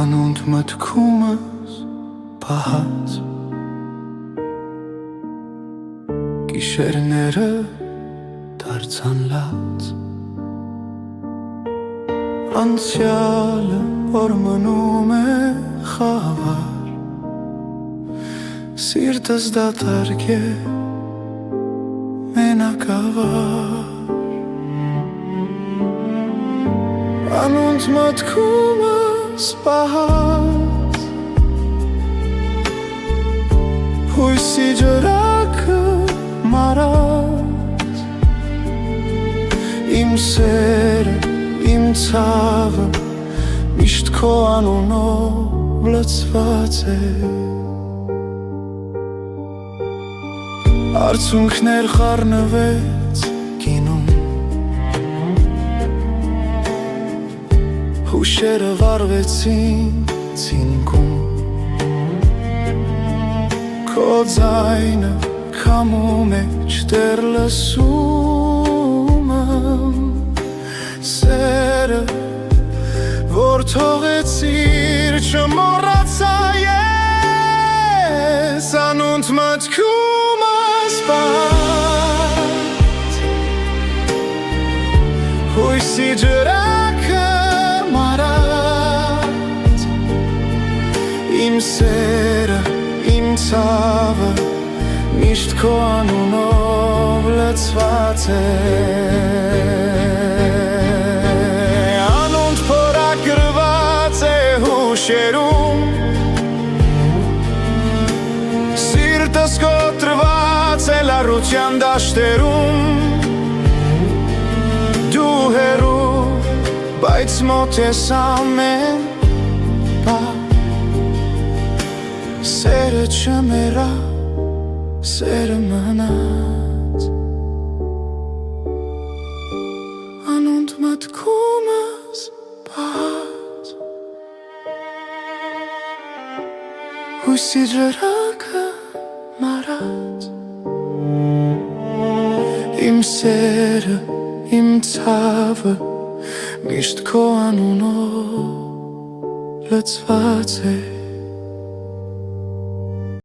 Անոնդ մտքումս պահած Գիշերները դարձան լաց Անցյալը որ մնում է խավար Սիրտս դատարկ է մենակավար Անոնց մտքումս պահած Հույսի ջրակը մարած Իմ սերը, իմ ցավը Միշտ քո անունով լցված է Արցունքներ խառնվեց գինում Հուշերը վառվեցին ցինկում Քո ձայնը քամու մեջ դեռ լսում եմ Սերը, որ թողեցիր չմոռացա ես Անոնց մտքումս պահած Հույսի ջրակը մարած Իմ սերը, իմ ցավը Միշտ քո անունով լցված է Անոնց փորագրված է հուշերում Սիրտս կոտրված է լառության դաշտերում Դու հեռու, բայց մոտ ես ամեն պահ Սերը չմեռա Սերը մնաց Անոնց մտքումս պահած Հույսի ջրակը մարած Իմ սերը, իմ ցավը Միշտ քո անունով լցված է